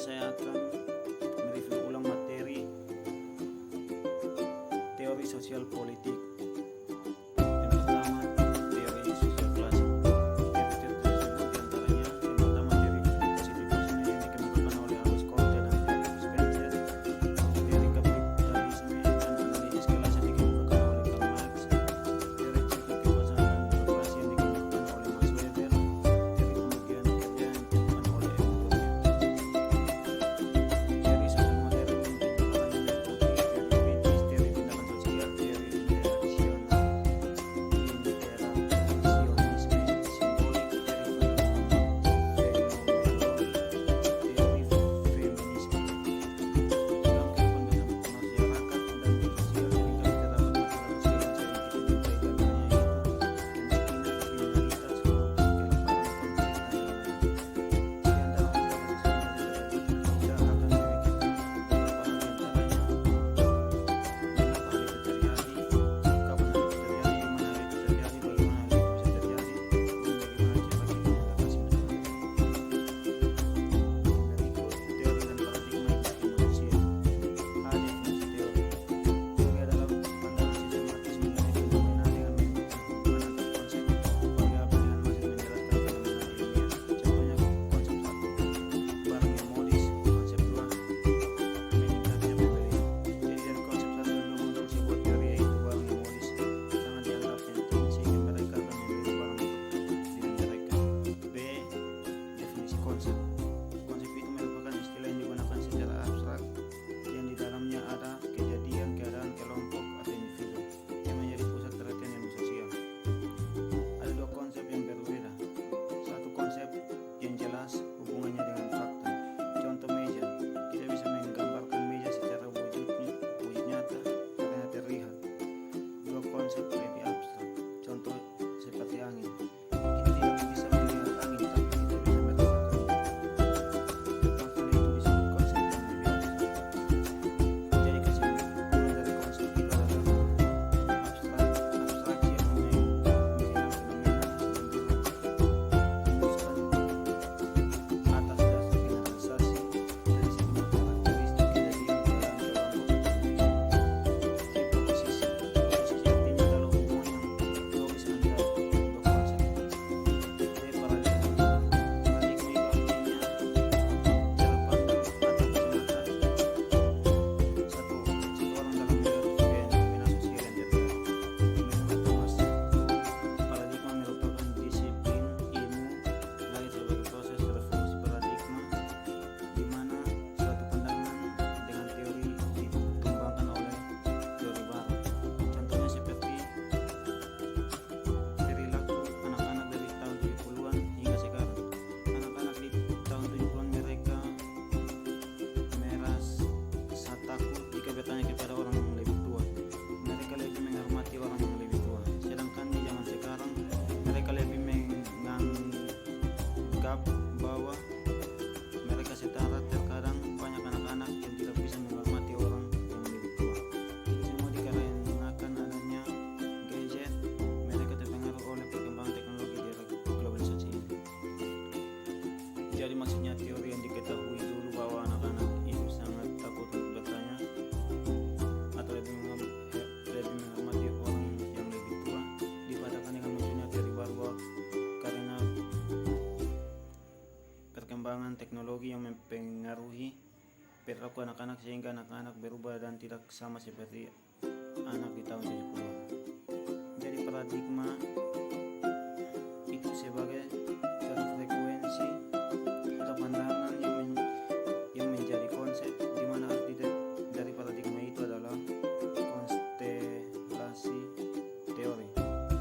saya akan mereview ulang materi teori sosial politik. Yang pertama, teori sosial klasik. Teori tersebut diantaranya yang pertama teori positivisme yang dikemukakan oleh Auguste Comte dan Herbert Spencer, teori kapitalisme dan analisis kelas yang dikemukakan oleh Karl Marx, teori civil kekuasaan dan birokrasi yang dikemukakan oleh Max Weber, teori pembagian kerja yang dikemukakan oleh Emil Durkheim. Teori sosial modern yang penyebarannya meliputi teori kritis, teori tindakan sosial, teori interaksional, interaksionisme simbolik, teori fenomenologi, teori feminisme. Dalam kehidupan masyarakat dan di sosial seringkali terdapat masalah sosial yang sering kita jumpai, diantaranya yaitu kemiskinan, kriminalitas, korupsi, kelaparan, konflik, dan lain-lain. Di antara masalah sosial yang kita akan memikirkan beberapa hal diantaranya mengapa hal itu terjadi, kapan hal itu terjadi, mana hal itu terjadi, bagaimana hal itu bisa terjadi, dan bagaimana cara kita mengatasi masalah itu. Berikut teori dan paradigma epistemologi manusia. A. Definisi teori. Teori adalah pandangan sistematis mengenai fenomena dengan menangkap konsep variabel dengan maksud menjelaskan fenomena ilmiah. Contohnya konsep 1, barang yang modis, konsep 2, meningkatnya pembelian. Jadi dari konsep 1 dan 2 muncul sebuah teori yaitu barang yang modis sangat dianggap penting sehingga mereka akan membeli barang untuk diri mereka. B. Definisi konsep. Konsep itu merupakan istilah yang digunakan secara abstrak yang di dalamnya ada kejadian, keadaan, kelompok, atau individu yang menjadi pusat perhatian ilmu sosial. Ada dua konsep yang berbeda. Satu konsep yang jelas hubungannya dengan fakta. Contoh meja. Kita bisa menggambarkan meja secara wujud nyata karena terlihat. Dua konsep lebih abstrak. Contoh seperti angin. Kita tidak bisa melihat angin, tapi kita bisa merasakannya. Maka itu disebut konsep yang lebih abstrak. Jadi kesimpulan dari konsep itu adalah abstraksi yang mengenal fenomena yang dirumuskan atas dasar generalisasi dari semua karakteristik kejadian, keadaan, kelompok, atau individu. C. Proposisi. Proposisi artinya adalah hubungan yang logis antara dua konsep. D. Paradigma. Paradigma itu artinya cara pandang atau kacamata seseorang dalam melihat fenomena sosial yang terjadi. Menurut Thomas, paradigma merupakan disiplin ilmu lahir sebagai proses revolusi paradigma di mana suatu pandangan dengan teori dikembangkan oleh teori baru. Contohnya seperti perilaku anak-anak dari tahun 70-an hingga sekarang. Anak-anak di tahun 70-an mereka merasa takut jika bertanya kepada orang yang lebih tua. Mereka lebih menghormati orang yang lebih tua. Sedangkan di zaman sekarang mereka lebih menganggap bahwa mereka setara. Terkadang banyak anak-anak yang tidak bisa menghormati orang yang lebih tua. Ini semua dikarenakan adanya gadget. Mereka terpengaruh oleh perkembangan teknologi di era globalisasi ini. Jadi maksudnya teori yang diketahui dulu bahwa anak-anak itu sangat takut untuk bertanya atau lebih menghormati orang yang lebih tua dipadakan dengan munculnya teori baru karena perkembangan teknologi yang mempengaruhi perilaku anak-anak sehingga anak-anak berubah dan tidak sama seperti anak di tahun 70-an. Jadi paradigma itu sebagai suatu frekuensi atau pandangan yang menjadi konsep di mana arti dari paradigma itu adalah konstelasi teori,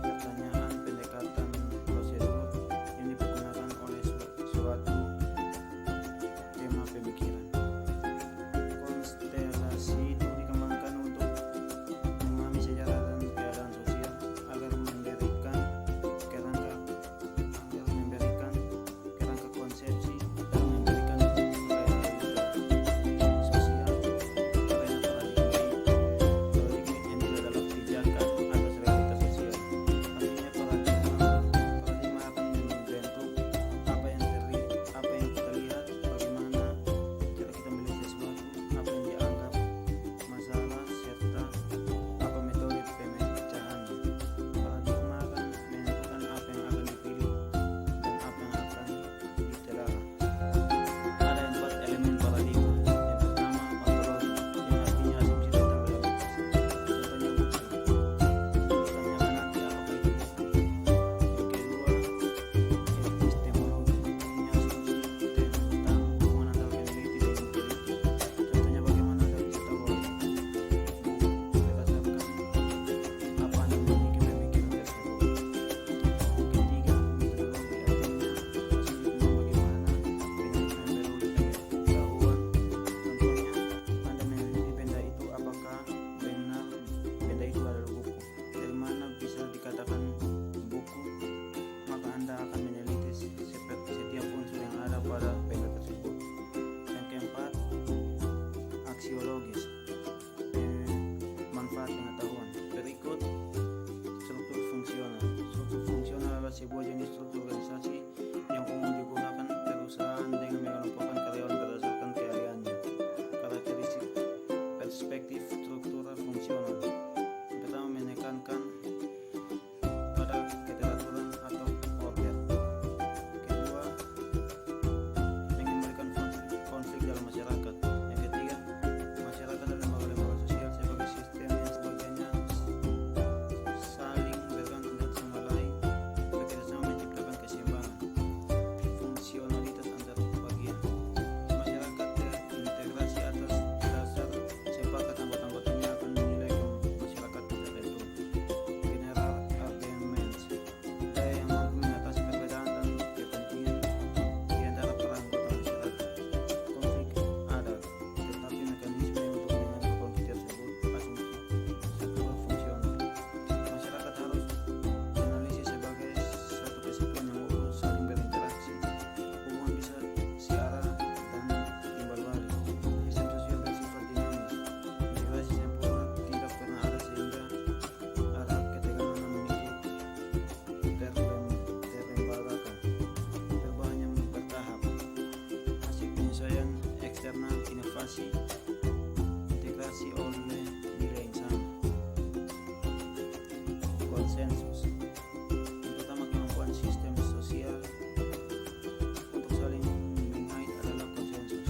pertanyaan, pendekatan, prosedur yang dipergunakan oleh suatu tema pemikiran. Konstelasi itu dikembangkan untuk memahami sejarah dan keadaan sosial agar inovasi, integrasi oleh nilai yang sama. Konsensus. Yang pertama, kemampuan sistem sosial untuk saling mengait adalah konsensus.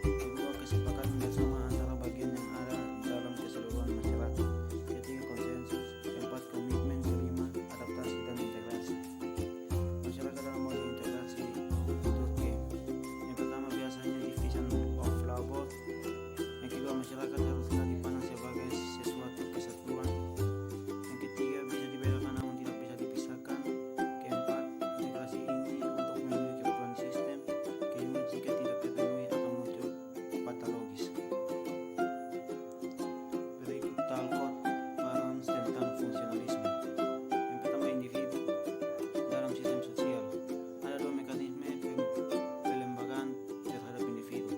Kedua, kesepakatan bersama antara bagian yang ada dalam keseluruhan masyarakat. Ketiga, konsensus. Keempat, komitmen. Kelima, adaptasi dan integrasi. Masyarakat dalam model integrasi Turki. Yang pertama, biasanya division of labor. Yang kedua, masyarakat haruslah dipandang sebagai sesuatu kesatuan. Yang ketiga, bisa dibedakan namun tidak bisa dipisahkan. Keempat, integrasi ini untuk memenuhi kebutuhan sistem. Kelima, jika tidak terpenuhi akan muncul patologis. Berikut Talcott Barons tentang fungsionalisme. Yang pertama, individu dalam sistem sosial. Ada dua mekanisme pelembagaan terhadap individu.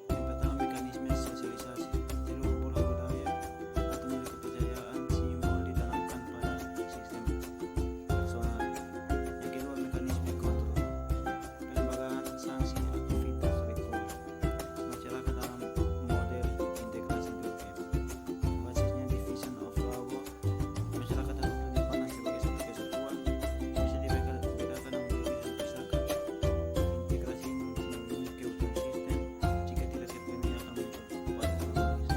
Yang pertama, mekanisme sosialisasi. Seluruh pola budaya atau nilai kepercayaan simbol ditanamkan pada sistem personal. Yang kedua, mekanisme kontrol. Pelembagaan sanksi aktivitas ritual. Masyarakat dalam model integrasi Durkheim. Basisnya division of labor. Masyarakat haruslah dipandang sebagai satu kesatuan. Bisa dibedakan namun tidak bisa dipisahkan. Integrasi ini untuk memenuhi kebutuhan sistem. Jika tidak terpenuhi akan muncul patologis.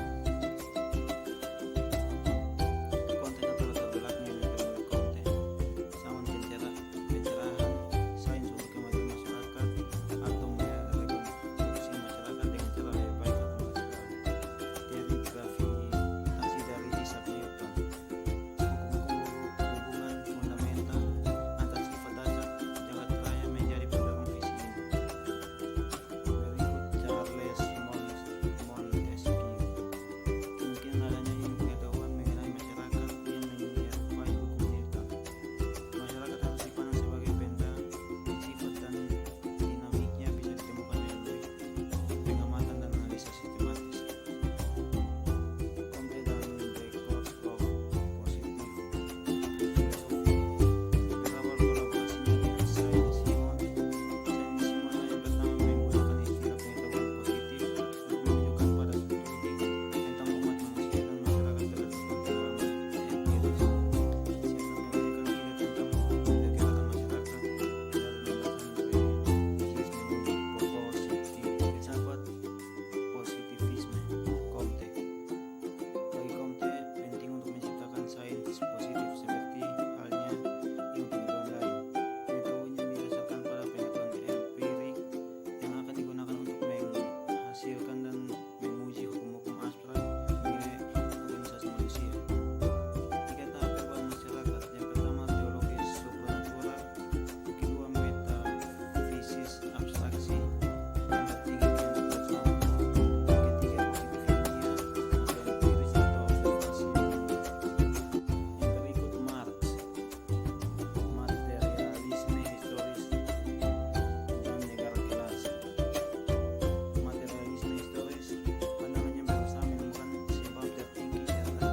Konteks atau latar belakang yang dipenuhi konteks. Zaman pencerahan, sains untuk kemajuan masyarakat atau mereproduksi masyarakat dengan cara lebih baik atau masyarakat. Teori gravitasi dari Isaac Newton. Hubungan fundamental antar sifat dasar jagat raya menjadi pendorong visi ini. Berikut Charles Montesquieu. Kemungkinan adanya ilmu pengetahuan mengenai masyarakat yang menyerupai hukum Newton. Masyarakat harus dipandang sebagai benda, sifat dan dinamiknya bisa ditemukan melalui pengamatan dan analisa sistematis. Comte dan the Course of Positive Philosophy. Berawal kolaborasinya dengan Saint Simon. Saint Simon yang pertama menggunakan istilah pengetahuan positif untuk menunjukkan pada studi tentang umat manusia dan masyarakat berdasarkan pengalaman empiris. Siapa memberikan ide tentang pergerakan masyarakat dari landasan filsafat positivisme. Comte. Bagi Comte, penting untuk menciptakan sains positif seperti halnya ilmu pengetahuan lain. Pengetahuan yang didasarkan pada pengetahuan empirik yang akan digunakan untuk menghasilkan dan menguji hukum-hukum abstrak mengenai organisasi manusia. Tiga tahap perubahan masyarakat. Yang pertama, teologi supranatural. Yang kedua, metafisis abstraksi. Yang ketiga, kehendak personal. Yang ketiga, positif ilmiah atau empiris atau observasi. Yang berikut Marx. Materialisme historis dan negara kelas. Materialisme historis, pandangan yang berusaha menemukan sebab tertinggi serta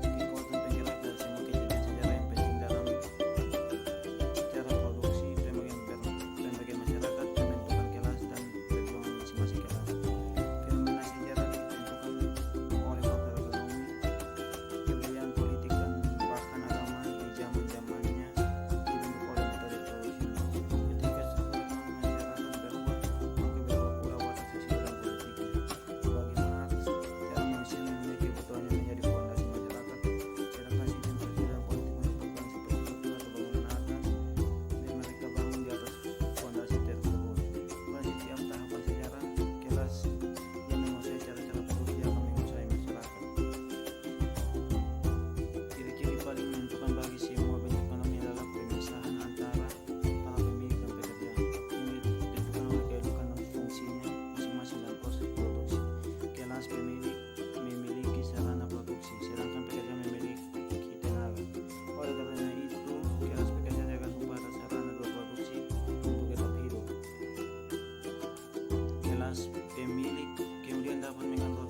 kekuatan penggerak dari semua kejadian sejarah yang penting dalam cara produksi, pembagian masyarakat, pembentukan kelas, dan perjuangan masing-masing kelas. Fenomena sejarah ditentukan oleh faktor ekonomi, kebudayaan, politik, dan bahkan agama di zaman-zamannya dibentuk oleh metode produksinya. Ketika struktur ekonomi masyarakat berubah, maka berubah pula watak sosial dan politiknya. Bagi Marx, tiap manusia memiliki kebutuhannya menjadi fondasi masyarakat, sedangkan sistem sosial dan politik merupakan superstruktur atau bangunan atas, dan mereka bangun di atas fondasi tersebut. Pada setiap tahapan sejarah, kelas yang menguasai cara-cara produksi akan menguasai masyarakat. Ciri-ciri paling menentukan bagi semua bentuk ekonomi adalah pemisahan antara para pemilik dan pekerja. Ini ditentukan oleh kedudukan dan fungsinya masing-masing dalam proses produksi. Kelas pemilik memiliki sarana produksi, sedangkan pekerja memiliki tenaga. Oleh karena itu, kelas pekerja tergantung pada sarana dua produksi untuk tetap hidup. Kelas pemilik kemudian dapat mengontrol